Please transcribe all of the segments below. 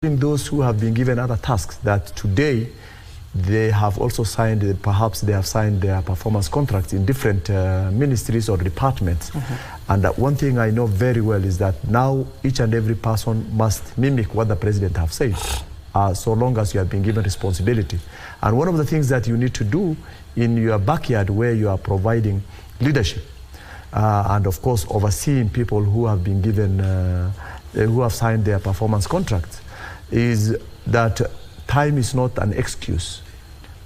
those who have been given other tasks that today they have also signed, perhaps they have signed their performance contracts in different ministries or departments. And one thing I know very well is that now each and every person must mimic what the president have said, so long as you have been given responsibility. And one of the things that you need to do in your backyard where you are providing leadership, and of course overseeing people who have been given, who have signed their performance contracts, is that time is not an excuse.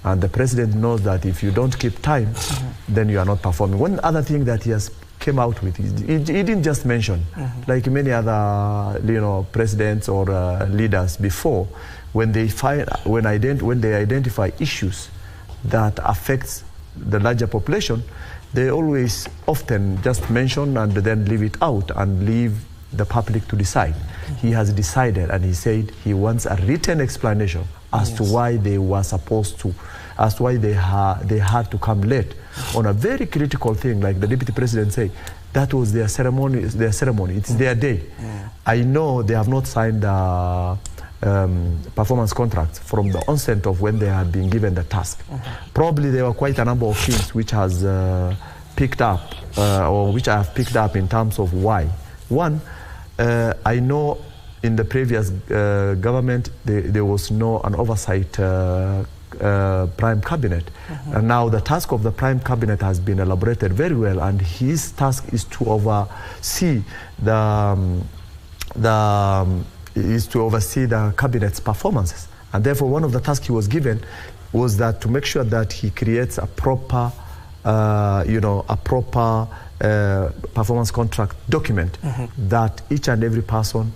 And the president knows that if you don't keep time, then you are not performing. One other thing that he has came out with, he didn't just mention, like many other presidents or leaders before, when they identify issues that affects the larger population, they always often just mention and then leave it out and leave the public to decide. He has decided, and he said he wants a written explanation as to why they were supposed to, as to why they had to come late on a very critical thing, like the deputy president said. That was their ceremony. It's their day. I know they have not signed the performance contracts from the onset of when they had been given the task. Probably there were quite a number of things which has picked up, or which I have picked up in terms of why. One, I know in the previous government there was an oversight prime cabinet, and now the task of the prime cabinet has been elaborated very well, and his task is to oversee the cabinet's performances. And therefore one of the tasks he was given was that to make sure that he creates a proper performance contract document that each and every person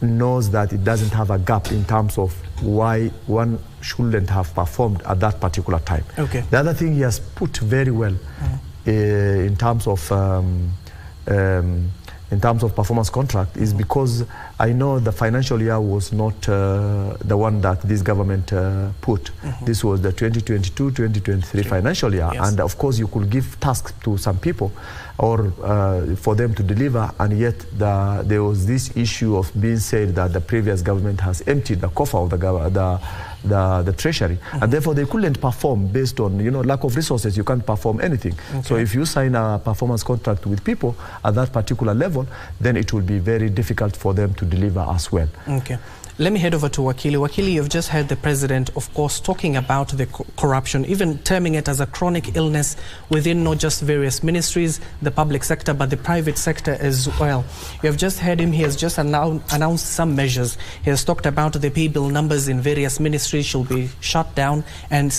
knows that it doesn't have a gap in terms of why one shouldn't have performed at that particular time. The other thing he has put very well in terms of performance contract is because I know the financial year was not the one that this government put. This was the 2022-2023 financial year. And of course you could give tasks to some people or for them to deliver, and yet there was this issue of being said that the previous government has emptied the coffer of the treasury, and therefore they couldn't perform based on lack of resources. You can't perform anything. So if you sign a performance contract with people at that particular level, then it will be very difficult for them to deliver as well. Let me head over to Wakili. Wakili, you've just heard the president, of course, talking about the corruption, even terming it as a chronic illness within not just various ministries, the public sector, but the private sector as well. You have just heard him. He has just announced some measures. He has talked about the pay bill numbers in various ministries should be shut down, and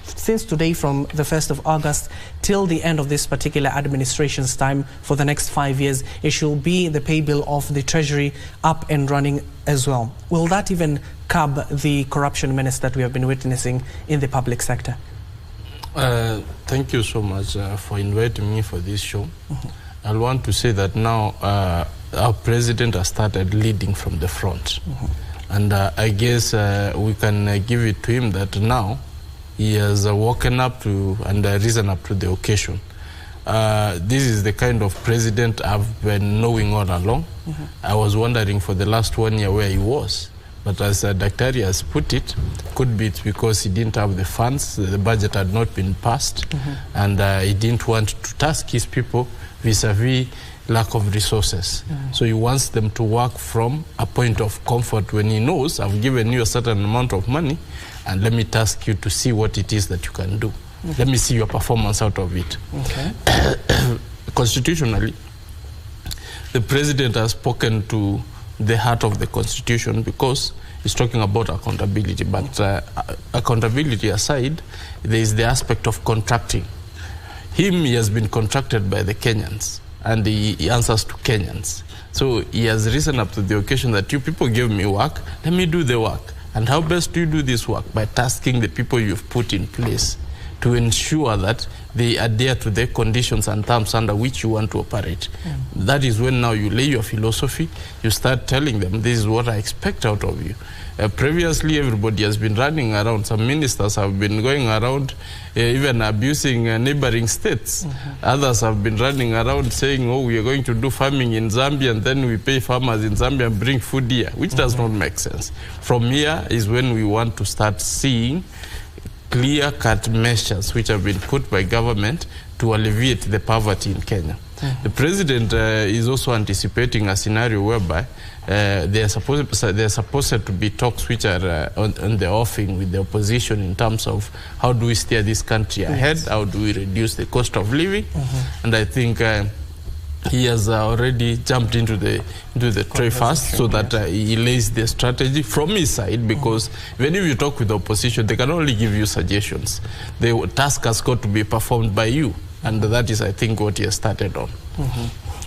since today, from the 1st of August till the end of this particular administration's time for the next 5 years, it should be the pay bill of the Treasury up and running as well. Will that even curb the corruption menace that we have been witnessing in the public sector? Thank you so much for inviting me for this show. I want to say that now our president has started leading from the front. And I guess we can give it to him that now he has woken up to and risen up to the occasion. This is the kind of president I've been knowing all along. I was wondering for the last 1 year where he was. But as Dr. Ari has put it, could be it's because he didn't have the funds, the budget had not been passed, and he didn't want to task his people vis-a-vis lack of resources. So he wants them to work from a point of comfort when he knows, I've given you a certain amount of money, and let me task you to see what it is that you can do. Let me see your performance out of it. Constitutionally, the president has spoken to the heart of the Constitution because he's talking about accountability. But accountability aside, there is the aspect of contracting. He has been contracted by the Kenyans, and he answers to Kenyans. So he has risen up to the occasion that you people give me work, let me do the work. And how best do you do this work? By tasking the people you've put in place to ensure that they adhere to the conditions and terms under which you want to operate. That is when now you lay your philosophy, you start telling them, this is what I expect out of you. Previously, everybody has been running around. Some ministers have been going around even abusing neighboring states. Others have been running around saying, oh, we are going to do farming in Zambia, and then we pay farmers in Zambia and bring food here, which does not make sense. From here is when we want to start seeing clear-cut measures which have been put by government to alleviate the poverty in Kenya. The president is also anticipating a scenario whereby there are supposed to be talks which are on the offing with the opposition in terms of how do we steer this country ahead, how do we reduce the cost of living, and I think he has already jumped into the tray fast, so that he lays the strategy from his side, because when you talk with the opposition, they can only give you suggestions. The task has got to be performed by you, and that is, I think, what he has started on.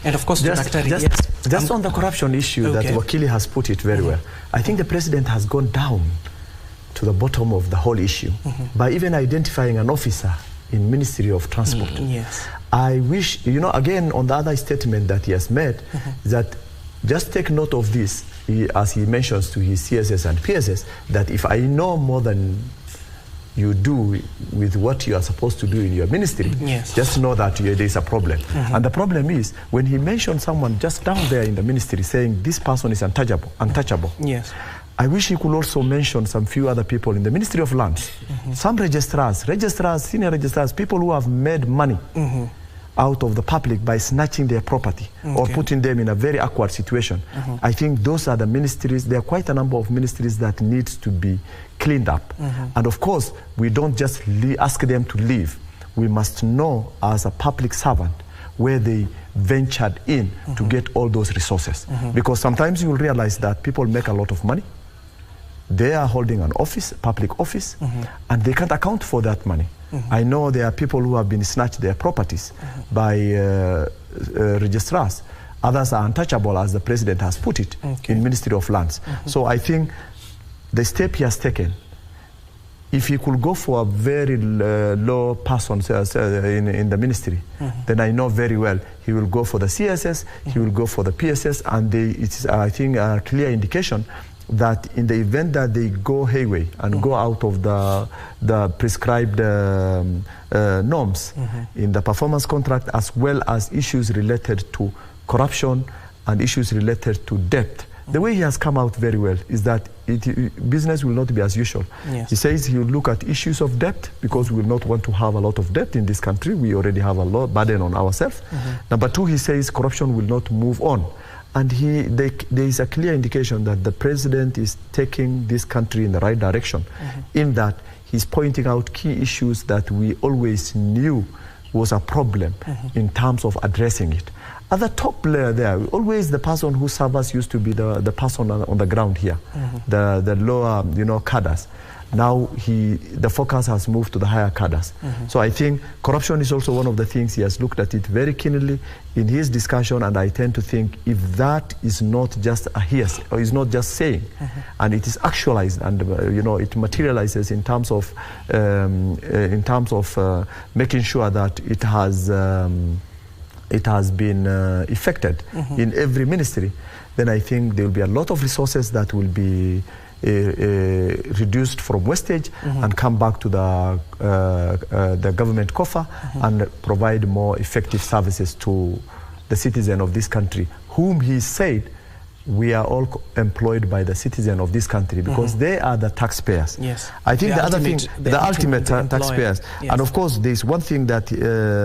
And of course, just on the corruption issue that Wakili has put it very well, I think the president has gone down to the bottom of the whole issue by even identifying an officer in Ministry of Transport. Yes. I wish, you know, again, on the other statement that he has made, that just take note of this, as he mentions to his CSS and PSS, that if I know more than you do with what you are supposed to do in your ministry, just know that there is a problem. And the problem is, when he mentioned someone just down there in the ministry saying this person is untouchable. Yes. I wish he could also mention some few other people in the Ministry of Lands, some registrars, senior registrars, people who have made money out of the public by snatching their property or putting them in a very awkward situation. I think those are the ministries. There are quite a number of ministries that need to be cleaned up. And of course, we don't just ask them to leave. We must know as a public servant where they ventured in to get all those resources. Because sometimes you will realize that people make a lot of money. They are holding an office, public office, and they can't account for that money. I know there are people who have been snatched their properties by registrars. Others are untouchable, as the president has put it, in Ministry of Lands. So I think the step he has taken, if he could go for a very low person in the ministry, then I know very well he will go for the CSS, he will go for the PSS, and it is, I think, a clear indication that in the event that they go hayway and go out of the prescribed norms in the performance contract, as well as issues related to corruption and issues related to debt, the way he has come out very well is that business will not be as usual. He says he will look at issues of debt, because we will not want to have a lot of debt in this country. We already have a lot burden on ourselves. Number two, he says corruption will not move on. And there is a clear indication that the president is taking this country in the right direction, in that he's pointing out key issues that we always knew was a problem in terms of addressing it. At the top layer there, always the person who serves used to be the person on the ground here, the lower, cadres. Now the focus has moved to the higher cadres. So I think corruption is also one of the things he has looked at it very keenly in his discussion, and I tend to think if that is not just a hearsay, or is not just saying, and it is actualized, and it materializes in terms of making sure that it has been effected in every ministry, then I think there will be a lot of resources that will be reduced from wastage and come back to the government coffer and provide more effective services to the citizen of this country, whom he said we are all employed by the citizen of this country, because they are the taxpayers. I think the ultimate taxpayers. And of course, there's one thing that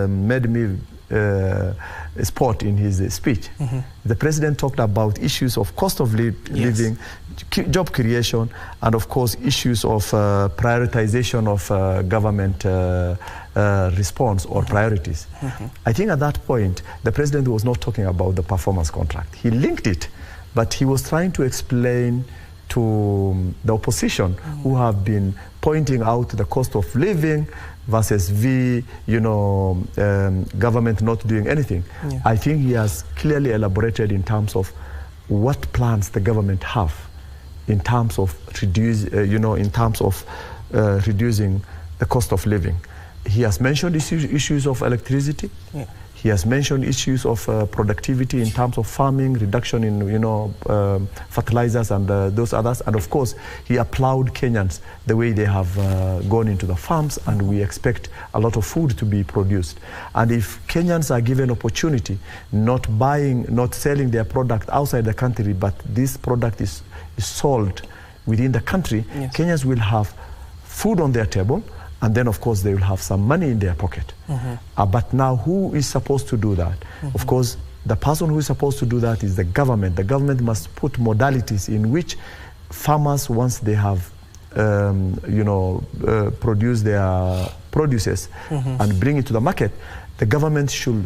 made me spot in his speech. The president talked about issues of cost of living, job creation, and of course issues of prioritization of government response or priorities. I think at that point the president was not talking about the performance contract. He linked it, but he was trying to explain to the opposition who have been pointing out the cost of living versus government not doing anything. I think he has clearly elaborated in terms of what plans the government have in terms of reducing the cost of living. He has mentioned issues of electricity. Yeah. He has mentioned issues of productivity in terms of farming, reduction in fertilizers and those others. And of course, he applauded Kenyans the way they have gone into the farms, and we expect a lot of food to be produced. And if Kenyans are given opportunity, not selling their product outside the country, but this product is sold within the country, yes, Kenyans will have food on their table. And then, of course, they will have some money in their pocket. But now, who is supposed to do that? Of course, the person who is supposed to do that is the government. The government must put modalities in which farmers, once they have, produce their produces and bring it to the market, the government should,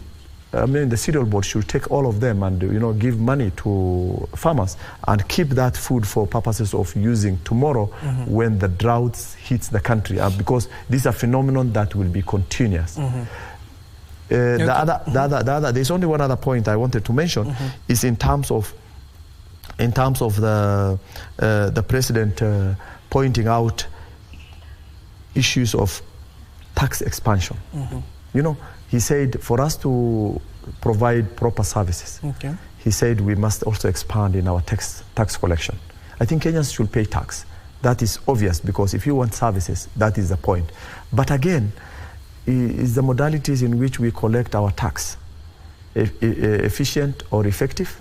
the cereal board should take all of them and, give money to farmers and keep that food for purposes of using tomorrow when the droughts hits the country, because this is a phenomenon that will be continuous. There's only one other point I wanted to mention is in terms of the president pointing out issues of tax expansion. He said for us to provide proper services, he said we must also expand in our tax collection. I think Kenyans should pay tax. That is obvious, because if you want services, that is the point. But again, is the modalities in which we collect our tax efficient or effective?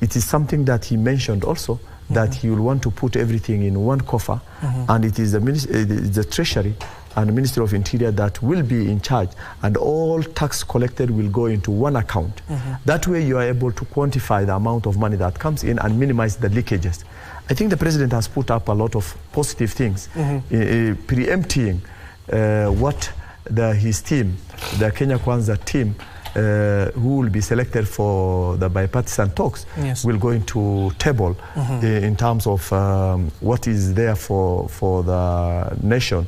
It is something that he mentioned also, that he will want to put everything in one coffer, and it is the Treasury and the Ministry of Interior that will be in charge, and all tax collected will go into one account. That way you are able to quantify the amount of money that comes in and minimize the leakages. I think the president has put up a lot of positive things, preempting what his team, the Kenya Kwanza team, who will be selected for the bipartisan talks, will go into table in terms of what is there for the nation,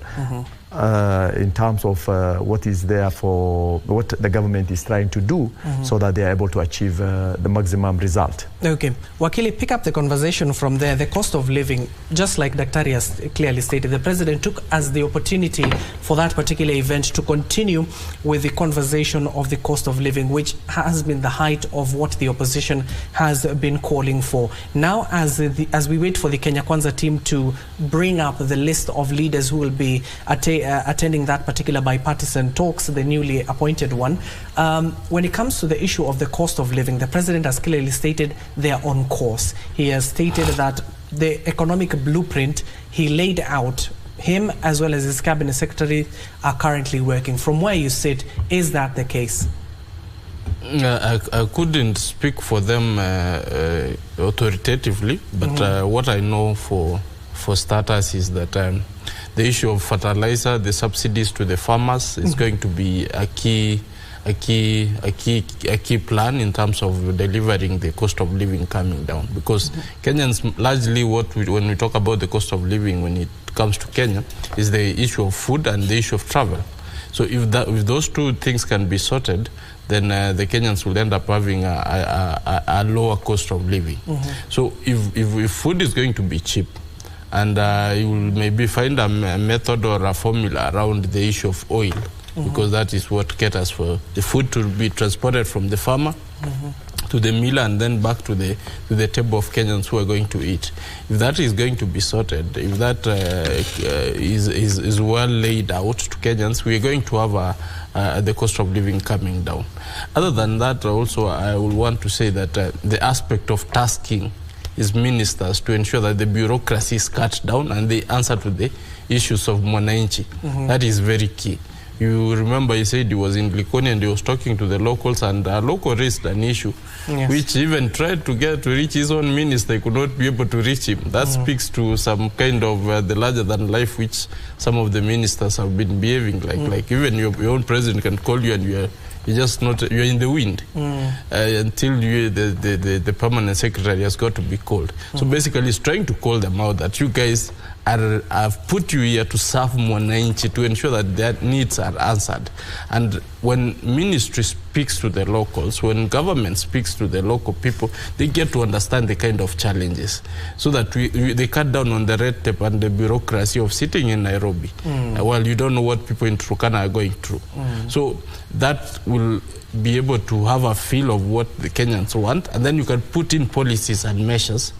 in terms of what is there for what the government is trying to do, so that they are able to achieve the maximum result. Okay. Wakili, pick up the conversation from there. The cost of living, just like Daktari has clearly stated, the president took as the opportunity for that particular event to continue with the conversation of the cost of living, which has been the height of what the opposition has been calling for. Now, as we wait for the Kenya Kwanza team to bring up the list of leaders who will be attending that particular bipartisan talks, the newly appointed one, when it comes to the issue of the cost of living, the president has clearly stated they are on course. He has stated that the economic blueprint he laid out, him as well as his cabinet secretary are currently working. From where you sit, is that the case? I couldn't speak for them authoritatively, but what I know for starters is that the issue of fertilizer, the subsidies to the farmers, is going to be a key plan in terms of delivering the cost of living coming down. Because Kenyans largely, when we talk about the cost of living when it comes to Kenya, is the issue of food and the issue of travel. So if those two things can be sorted, then the Kenyans will end up having a lower cost of living. So if food is going to be cheap, and you will maybe find a method or a formula around the issue of oil, because that is what caters for the food to be transported from the farmer to the miller and then back to the table of Kenyans who are going to eat. If that is going to be sorted, if that is well laid out to Kenyans, we are going to have the cost of living coming down. Other than that, also I will want to say that the aspect of tasking his ministers to ensure that the bureaucracy is cut down and they answer to the issues of mwananchi. That is very key. You remember he said he was in Likoni and he was talking to the locals, and a local raised an issue which even tried to reach his own minister. He could not be able to reach him. That speaks to some kind of the larger than life which some of the ministers have been behaving like even your own president can call you and you're just not, you're in the wind until the permanent secretary has got to be called. So basically he's trying to call them out that you guys I've put you here to serve mwananchi, to ensure that their needs are answered. And when ministry speaks to the locals, when government speaks to the local people, they get to understand the kind of challenges, so that they cut down on the red tape and the bureaucracy of sitting in Nairobi. While you don't know what people in Turkana are going through. So that will be able to have a feel of what the Kenyans want, and then you can put in policies and measures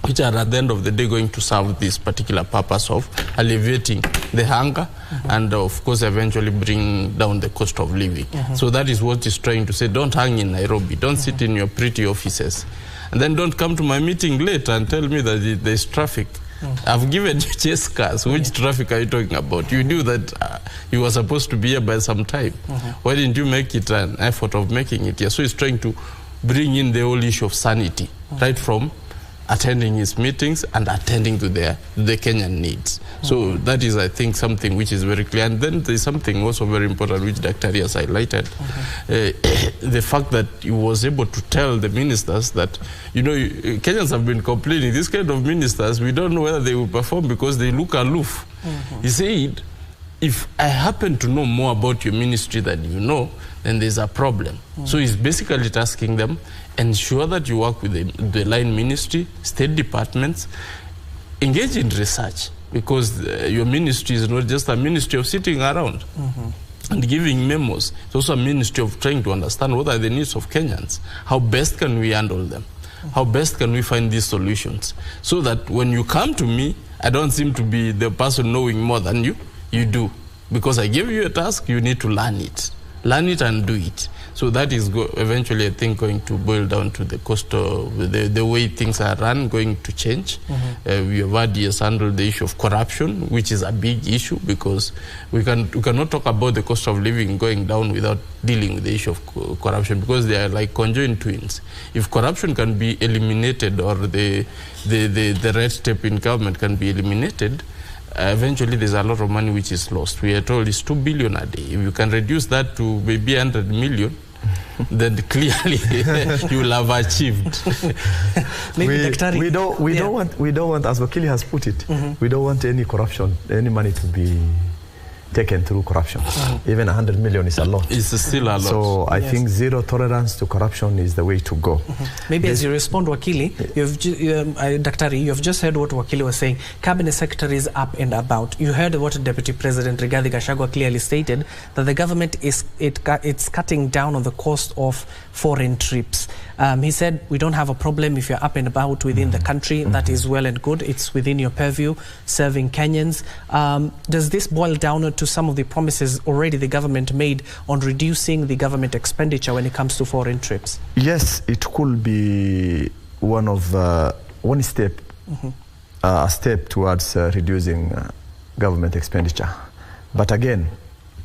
which are at the end of the day going to serve this particular purpose of alleviating the hunger and of course eventually bring down the cost of living. So that is what it's trying to say. Don't hang in Nairobi, don't sit in your pretty offices, and then don't come to my meeting late and tell me that there's traffic. I've given you chase cars. Which traffic are you talking about? You knew that you were supposed to be here by some time. Why didn't you make it an effort of making it here? So it's trying to bring in the whole issue of sanity, right from attending his meetings and attending to the Kenyan needs. So that is, I think, something which is very clear. And then there's something also very important which Dr. has highlighted. The fact that he was able to tell the ministers that, you know, Kenyans have been complaining, this kind of ministers, we don't know whether they will perform because they look aloof. He said, if I happen to know more about your ministry than you know, then there's a problem. So he's basically tasking them, ensure that you work with the line ministry, state departments, engage in research, because your ministry is not just a ministry of sitting around and giving memos. It's also a ministry of trying to understand what are the needs of Kenyans. How best can we handle them? How best can we find these solutions? So that when you come to me, I don't seem to be the person knowing more than you. You do. Because I gave you a task, you need to learn it. Learn it and do it. So that is eventually, I think, going to boil down to the cost of the way things are run, going to change. We have had years handled the issue of corruption, which is a big issue, because we cannot talk about the cost of living going down without dealing with the issue of corruption, because they are like conjoined twins. If corruption can be eliminated, or the red tape in government can be eliminated, eventually there's a lot of money which is lost. We are told it's 2 billion a day. If you can reduce that to maybe 100 million, then clearly you will have achieved. We don't want, as Wakili has put it, we don't want any corruption, any money to be taken through corruption. Even 100 million is a lot. It's still a lot. So I think zero tolerance to corruption is the way to go. Maybe as you respond, Wakili, Daktari, you've just heard what Wakili was saying. Cabinet Secretary is up and about. You heard what Deputy President Rigathi Gachagua clearly stated, that the government it's cutting down on the cost of foreign trips. He said, we don't have a problem if you're up and about within the country. That is well and good. It's within your purview, serving Kenyans. Does this boil down to some of the promises already the government made on reducing the government expenditure when it comes to foreign trips? Yes, it could be one step, a step towards reducing government expenditure. But again,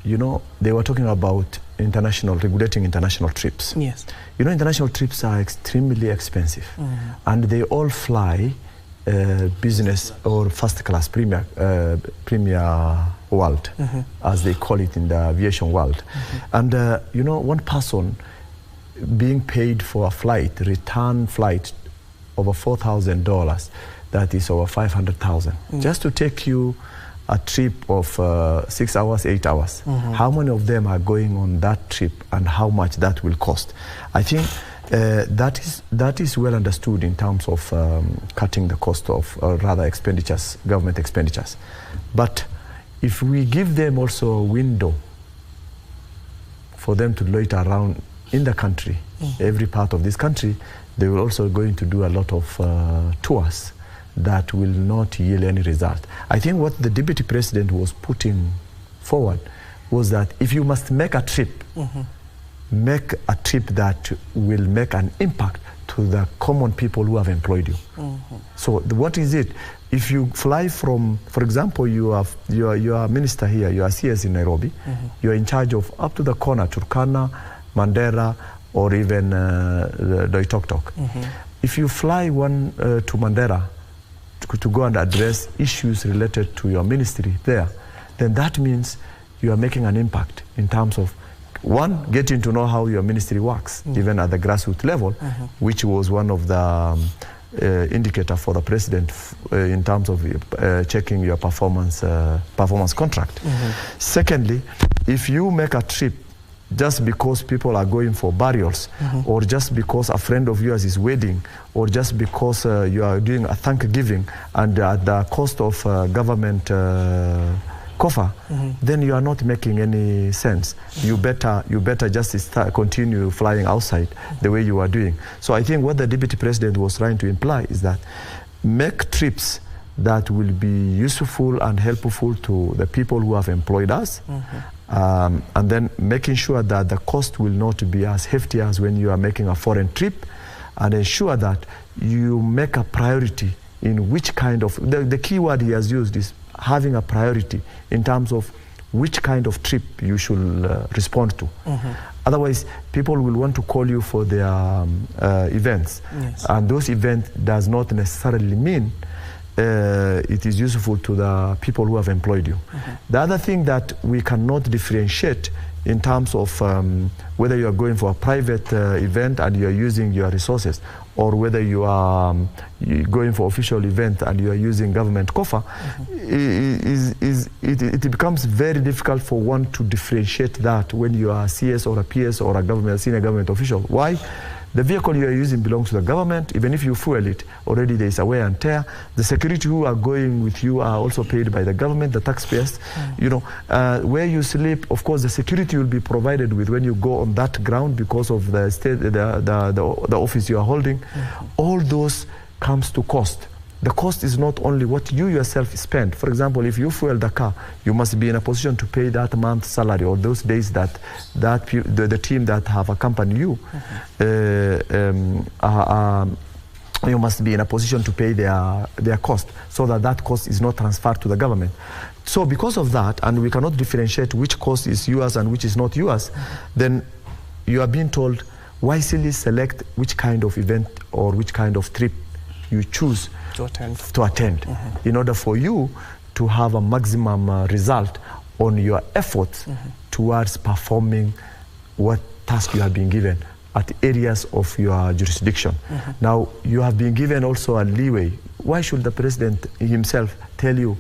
you know, they were talking about regulating international trips. Yes. You know, international trips are extremely expensive, and they all fly business or first class, premier world, as they call it in the aviation world. And you know, one person being paid for a flight, return flight, over $4,000, that is over 500,000, just to take you a trip of 6 hours, 8 hours. How many of them are going on that trip, and how much that will cost? I think that is well understood in terms of cutting the cost of, rather, expenditures, government expenditures. But if we give them also a window for them to loiter around in the country, every part of this country, they will also going to do a lot of tours that will not yield any result. I think what the Deputy President was putting forward was that if you must make a trip, make a trip that will make an impact to the common people who have employed you. So what is it? If you fly from, for example, you are a minister here, you are CS in Nairobi, you are in charge of up to the corner, Turkana, Mandera, or even Loitoktok. If you fly to Mandera to go and address issues related to your ministry there, then that means you are making an impact in terms of, one, getting to know how your ministry works, even at the grassroots level, which was one of the indicator for the president in terms of checking your performance contract. Secondly, if you make a trip just because people are going for burials, or just because a friend of yours is wedding, or just because you are doing a Thanksgiving and at the cost of government coffer, then you are not making any sense. You better just continue flying outside the way you are doing. So I think what the Deputy President was trying to imply is that make trips that will be useful and helpful to the people who have employed us, and then making sure that the cost will not be as hefty as when you are making a foreign trip, and ensure that you make a priority in which kind of, the key word he has used is having a priority in terms of which kind of trip you should respond to. Otherwise, people will want to call you for their events, and those events does not necessarily mean it is useful to the people who have employed you. The other thing that we cannot differentiate in terms of whether you are going for a private event and you are using your resources, or whether you are going for official event and you are using government coffer, it becomes very difficult for one to differentiate that when you are a CS or a PS or a senior government official. Why? The vehicle you are using belongs to the government. Even if you fuel it, already there is a wear and tear. The security who are going with you are also paid by the government, the taxpayers. You know, where you sleep, of course, the security will be provided with when you go on that ground because of the state, the office you are holding. All those comes to cost. The cost is not only what you yourself spend. For example, if you fuel the car, you must be in a position to pay that month's salary, or those days that the team that have accompanied you, you must be in a position to pay their cost, so that cost is not transferred to the government. So because of that, and we cannot differentiate which cost is yours and which is not yours, then you are being told wisely select which kind of event or which kind of trip you choose to attend in order for you to have a maximum result on your efforts towards performing what task you have been given at areas of your jurisdiction. Now, you have been given also a leeway. Why should the president himself tell you,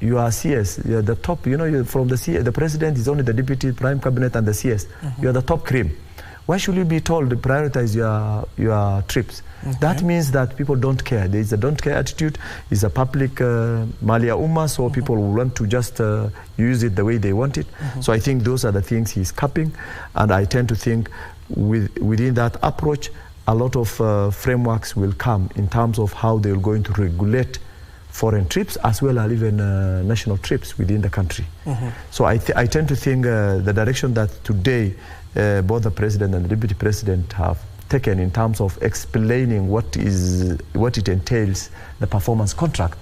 you are CS, you are the top, you know, from the CS, the president is only the deputy prime cabinet and the CS. You are the top cream. Why should you be told to prioritize your trips? That means that people don't care. There is a don't care attitude. It's a public malia umma, so people will want to just use it the way they want it. So I think those are the things he's capping, and I tend to think within that approach, a lot of frameworks will come in terms of how they're going to regulate foreign trips as well as even national trips within the country. So I tend to think the direction that today both the president and the deputy president have taken in terms of explaining what it entails, the performance contract.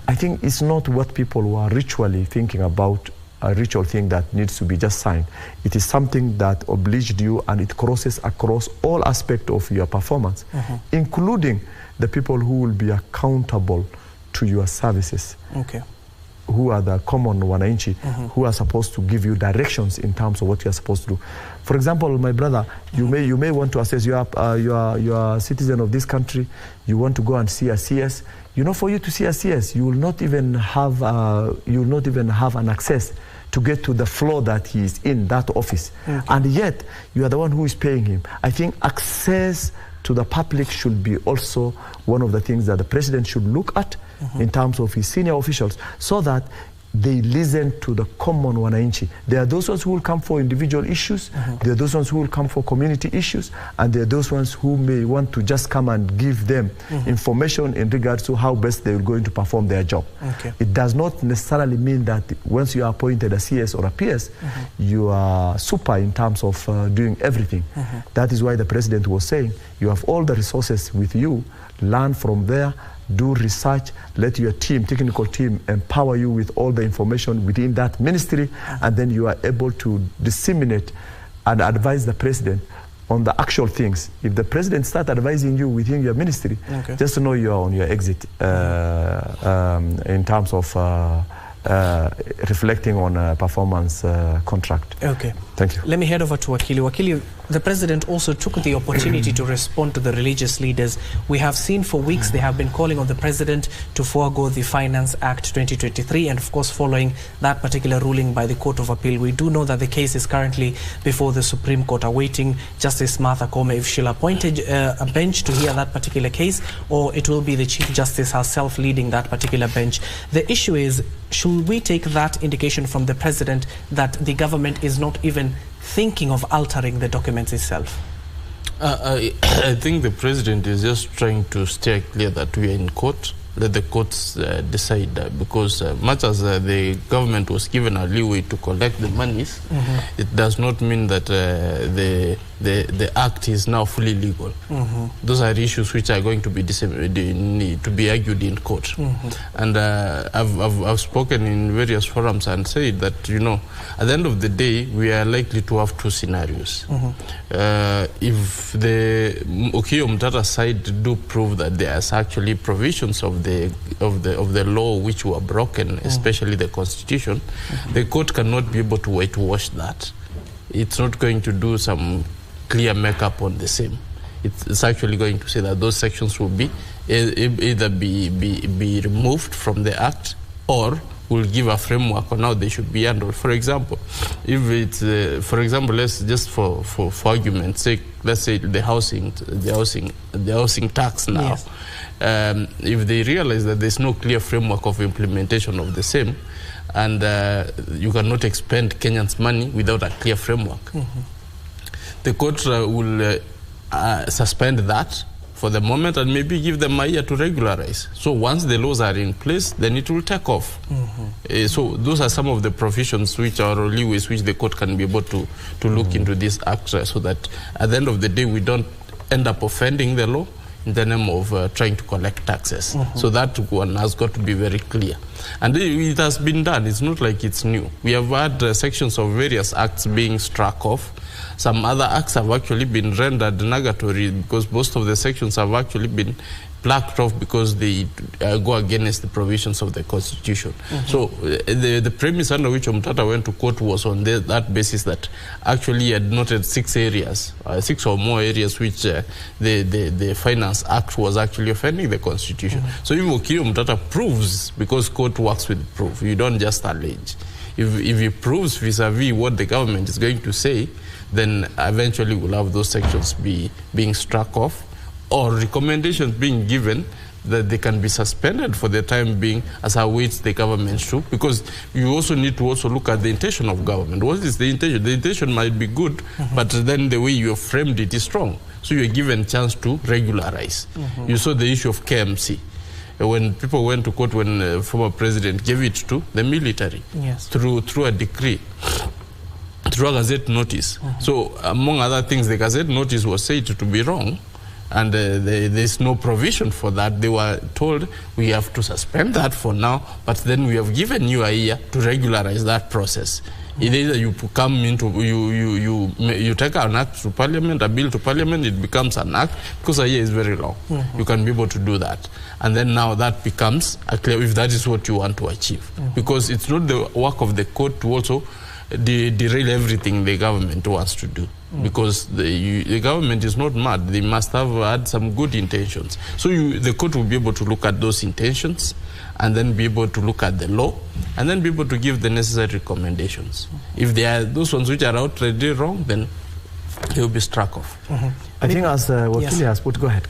I think it's not what people were ritually thinking about, a ritual thing that needs to be just signed. It is something that obliged you, and it crosses across all aspects of your performance, including the people who will be accountable to your services. Who are the common wananchi, who are supposed to give you directions in terms of what you are supposed to do. For example, my brother, you may want to assess, you are a citizen of this country, you want to go and see a CS. You know, for you to see a CS, you will not even have an access to get to the floor that he is in, that office. And yet, you are the one who is paying him. I think access to the public should be also one of the things that the president should look at in terms of his senior officials, so that they listen to the common wananchi. There are those ones who will come for individual issues, there are those ones who will come for community issues, and there are those ones who may want to just come and give them information in regards to how best they are going to perform their job. It does not necessarily mean that once you are appointed a CS or a PS, you are super in terms of doing everything. That is why the president was saying, you have all the resources with you, learn from there, do research, let your team, technical team, empower you with all the information within that ministry, and then you are able to disseminate and advise the president on the actual things. If the president starts advising you within your ministry, just know you are on your exit in terms of reflecting on a performance contract. Okay. Thank you. Let me head over to Wakili. Wakili, the president also took the opportunity to respond to the religious leaders. We have seen for weeks they have been calling on the president to forego the Finance Act 2023, and of course following that particular ruling by the Court of Appeal, we do know that the case is currently before the Supreme Court, awaiting Justice Martha Koome if she'll appoint a bench to hear that particular case, or it will be the Chief Justice herself leading that particular bench. The issue is, should we take that indication from the president that the government is not even thinking of altering the documents itself? I think the president is just trying to steer clear that we are in court, let the courts decide, because much as the government was given a leeway to collect the monies, it does not mean that the act is now fully legal. Those are issues which are going to be argued in court. And I've spoken in various forums and said that, you know, at the end of the day, we are likely to have two scenarios. If the Okiya Omtatah side do prove that there is actually provisions of the law which were broken, especially the Constitution, the court cannot be able to whitewash that. It's not going to do some clear makeup on the same. It's actually going to say that those sections will be either be removed from the act, or will give a framework on how they should be handled. For example, if it's for example, let's just for argument's sake, let's say the housing tax now. Yes. If they realize that there's no clear framework of implementation of the same, and you cannot expend Kenyans' money without a clear framework, the court will suspend that for the moment and maybe give them a year to regularize. So once the laws are in place, then it will take off. So those are some of the provisions which are leeways which the court can be able to look into this act, so that at the end of the day we don't end up offending the law in the name of trying to collect taxes. So that one has got to be very clear. And it has been done. It's not like it's new. We have had sections of various acts being struck off. Some other acts have actually been rendered nugatory because most of the sections have actually been plucked off because they go against the provisions of the Constitution. So the premise under which Omtatah went to court was on that basis, that actually he had noted 6 areas, 6 or more areas which the Finance Act was actually offending the Constitution. So if Okiya Omtatah proves, because court works with proof, you don't just allege. If he proves vis-a-vis what the government is going to say, then eventually we'll have those sections being struck off, or recommendations being given that they can be suspended for the time being as awaits the government to, because you also need to also look at the intention of government. What is the intention? The intention might be good, but then the way you have framed it is wrong. So you're given a chance to regularize. You saw the issue of KMC. When people went to court, when the former president gave it to the military, through a decree, through a gazette notice. So among other things, the gazette notice was said to be wrong, and there's no provision for that. They were told, we have to suspend that for now, but then we have given you a year to regularize that process. Either you come into, you take an act to parliament, a bill to parliament, it becomes an act, because a year is very long. You can be able to do that. And then now that becomes a clear, if that is what you want to achieve. Because it's not the work of the court to also derail everything the government wants to do. Because the government is not mad. They must have had some good intentions. So the court will be able to look at those intentions, and then be able to look at the law, and then be able to give the necessary recommendations. If there are those ones which are outrightly wrong, then they will be struck off. I think as Wakili has put, go ahead.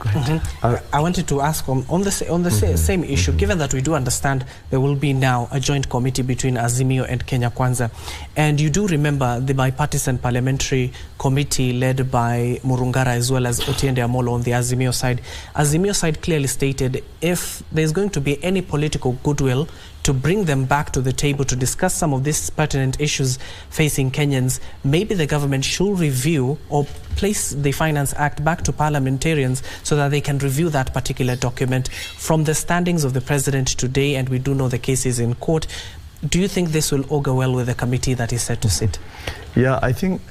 I wanted to ask on the same issue, given that we do understand there will be now a joint committee between Azimio and Kenya Kwanza, and you do remember the bipartisan parliamentary committee led by Murungara as well as Otiende Amolo on the Azimio side. Azimio side clearly stated if there's going to be any political goodwill to bring them back to the table to discuss some of these pertinent issues facing Kenyans, maybe the government should review or place the Finance Act back to parliamentarians so that they can review that particular document. From the standings of the president today, and we do know the case is in court, do you think this will augur well with the committee that is set to sit? Yeah, I think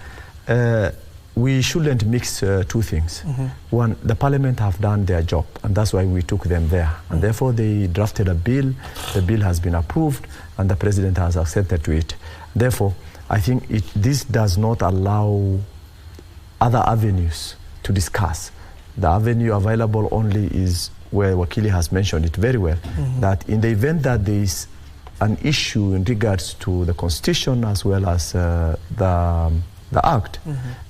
we shouldn't mix two things. One, the parliament have done their job, and that's why we took them there. And therefore they drafted a bill, the bill has been approved, and the president has accepted to it. Therefore, I think this does not allow other avenues to discuss. The avenue available only is where Wakili has mentioned it very well, that in the event that there is an issue in regards to the Constitution as well as the Act,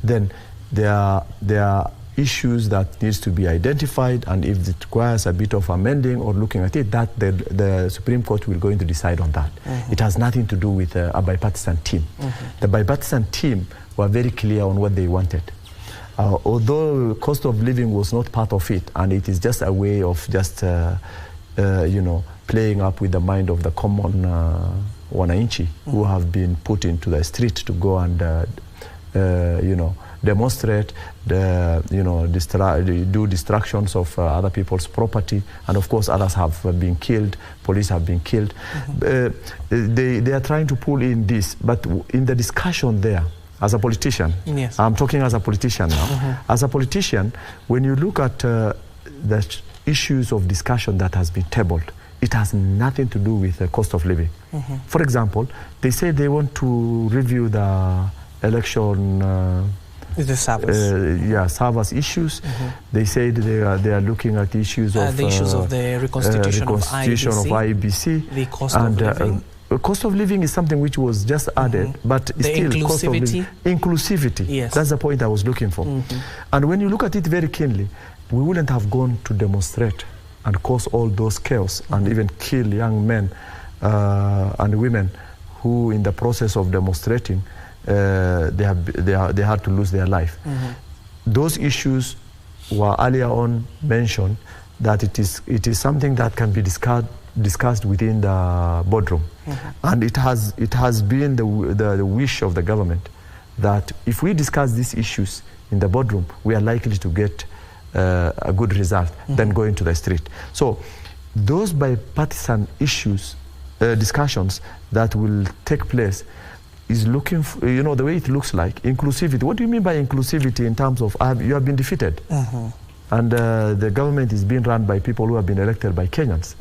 then there are issues that needs to be identified, and if it requires a bit of amending or looking at it, that the Supreme Court will go in to decide on that. It has nothing to do with a bipartisan team. The bipartisan team were very clear on what they wanted. Although cost of living was not part of it, and it is just a way of just, you know, playing up with the mind of the common wananchi who have been put into the street to go and, you know, demonstrate, you know, do destructions of other people's property, and of course others have been killed, police have been killed. They are trying to pull in this, but in the discussion there, as a politician, yes. I'm talking as a politician now, as a politician, when you look at the issues of discussion that has been tabled, it has nothing to do with the cost of living. For example, they say they want to review the election the service. Service issues. They said they are looking at issues of the issues of the reconstitution of IBC, the cost of living. Cost of living is something which was just added, but the still inclusivity. Cost of living. Inclusivity. Yes. That's the point I was looking for. And when you look at it very keenly, we wouldn't have gone to demonstrate and cause all those chaos and even kill young men and women who, in the process of demonstrating, they had to lose their life. Those issues were earlier on mentioned, that it is something that can be discussed within the boardroom, and it has been the wish of the government that if we discuss these issues in the boardroom, we are likely to get a good result than going to the street. So those bipartisan issues, discussions that will take place, is looking for, you know, the way it looks like inclusivity. What do you mean by inclusivity in terms of you have been defeated? And the government is being run by people who have been elected by Kenyans.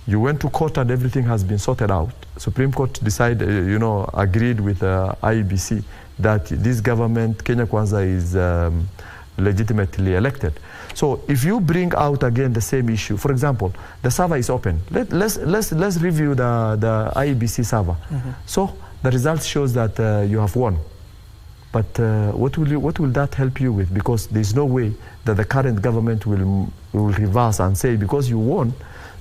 You went to court and everything has been sorted out. Supreme Court decided, you know, agreed with IBC that this government, Kenya Kwanza, is legitimately elected. So if you bring out again the same issue, for example, the server is open. Let's review the IBC server. So the result shows that you have won. But what will that help you with? Because there's no way that the current government will reverse and say, because you won,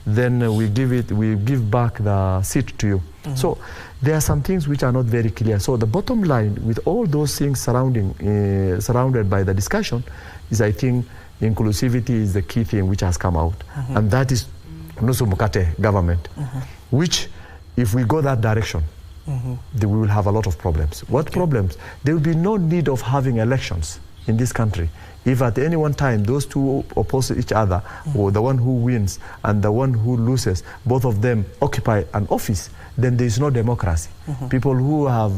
then we give back the seat to you. So there are some things which are not very clear. So the bottom line, with all those things surrounded by the discussion, is I think inclusivity is the key thing which has come out. And that is Nusu Mukate government, which, if we go that direction, we will have a lot of problems. What problems? There will be no need of having elections in this country. If at any one time those two oppose each other, or the one who wins and the one who loses, both of them occupy an office, then there is no democracy. People who have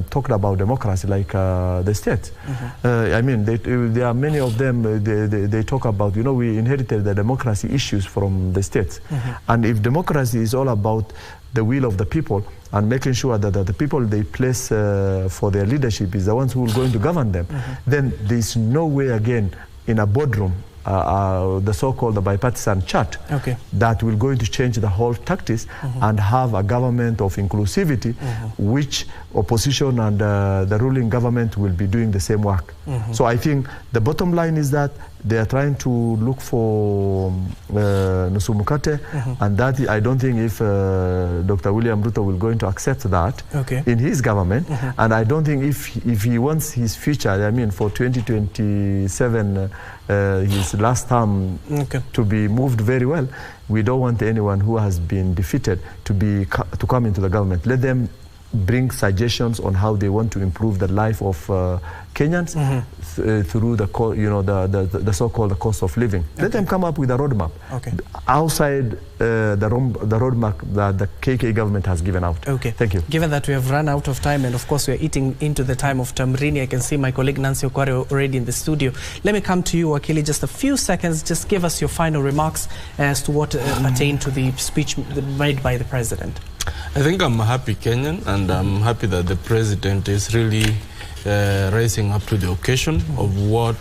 talked about democracy, like the states, I mean, there are many of them, they talk about, you know, we inherited the democracy issues from the states. And if democracy is all about the will of the people and making sure that the people they place for their leadership is the ones who are going to govern them, then there is no way again in a boardroom, the so-called bipartisan chart, that will going to change the whole tactics and have a government of inclusivity, which opposition and the ruling government will be doing the same work. So I think the bottom line is that they are trying to look for Nusu Mukate, and that I don't think if Dr. William Ruto will going to accept that in his government, and I don't think if he wants his future, I mean for 2027, his last term to be moved very well, we don't want anyone who has been defeated to come into the government. Let them bring suggestions on how they want to improve the life of Kenyans through the so-called cost of living. Let them come up with a roadmap outside the roadmap that the KK government has given out. Thank you. Given that we have run out of time, and of course we are eating into the time of Tamrini, I can see my colleague Nancy Okware already in the studio. Let me come to you, Wakili, just a few seconds. Just give us your final remarks as to what pertained to the speech made by the president. I think I'm a happy Kenyan, and I'm happy that the president is really rising up to the occasion of what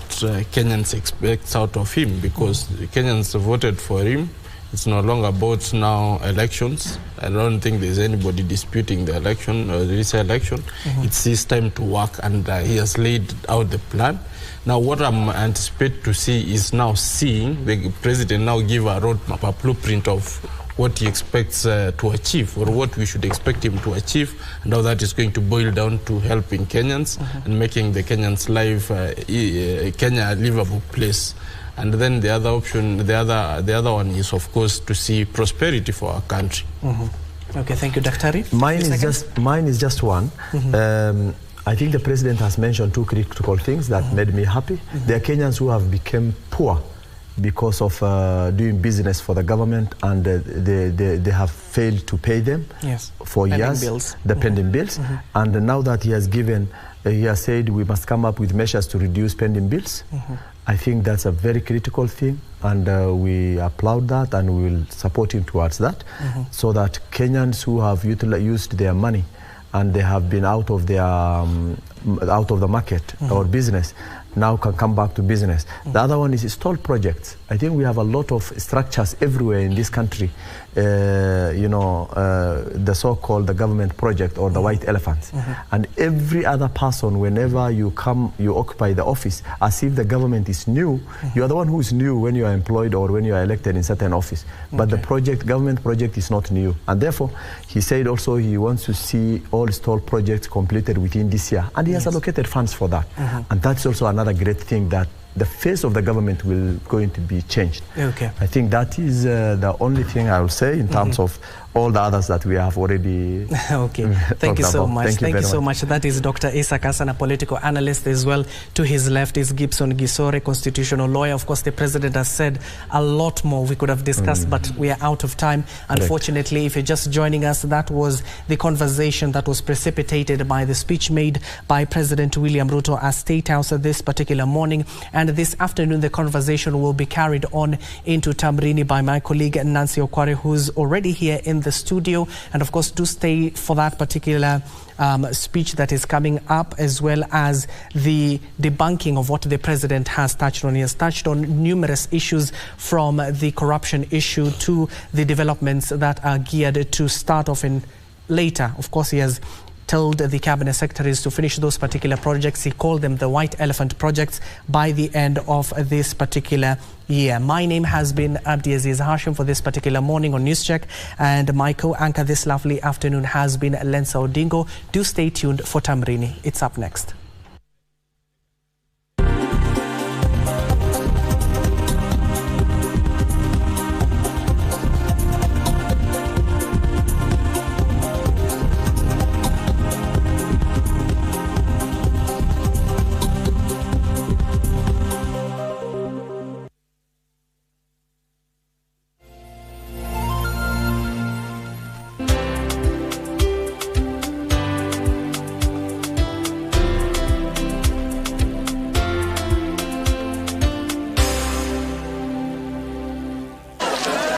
Kenyans expect out of him, because Kenyans voted for him. It's no longer about now elections. I don't think there's anybody disputing the election or this election. It's his time to work, and he has laid out the plan. Now, what I'm anticipating to see is now seeing the president now give a roadmap, a blueprint of what he expects to achieve, or what we should expect him to achieve, and how that is going to boil down to helping Kenyans and making the Kenyans' life, Kenya, a livable place. And then the other option, the other one is, of course, to see prosperity for our country. Okay, thank you, Daktari. Mine is just one. I think the president has mentioned two critical things that made me happy. There are Kenyans who have become poor because of doing business for the government, and they have failed to pay them for years, the pending bills. And now that he has said we must come up with measures to reduce pending bills. I think that's a very critical thing, and we applaud that, and we will support him towards that, so that Kenyans who have used their money and they have been out of the market or business now can come back to business. The other one is stalled projects. I think we have a lot of structures everywhere in this country, the so-called the government project or the white elephants. And every other person, whenever you occupy the office, as if the government is new, you are the one who is new when you are employed or when you are elected in certain office. But the government project is not new. And therefore, he said also he wants to see all stalled projects completed within this year. And he has allocated funds for that. And that's also another great thing, that the face of the government will going to be changed. Okay. I think that is the only thing I will say in terms of all the others that we have already okay. Thank you so much. Thank you so much. That is Dr. Issack Hassan, a political analyst as well. To his left is Gibson Gisore, constitutional lawyer. Of course, the president has said a lot more we could have discussed, but we are out of time. Unfortunately, if you're just joining us, that was the conversation that was precipitated by the speech made by President William Ruto at State House this particular morning. And this afternoon, the conversation will be carried on into Tamrini by my colleague Nancy Okware, who's already here in the studio. And of course, do stay for that particular speech that is coming up, as well as the debunking of what the president has touched on. He has touched on numerous issues, from the corruption issue to the developments that are geared to start off in later. Of course, he has told the cabinet secretaries to finish those particular projects. He called them the white elephant projects by the end of this particular year. My name has been Abdiaziz Hashim for this particular morning on News Check, and my co-anchor this lovely afternoon has been Lensa Odingo. Do stay tuned for Tamrini. It's up next.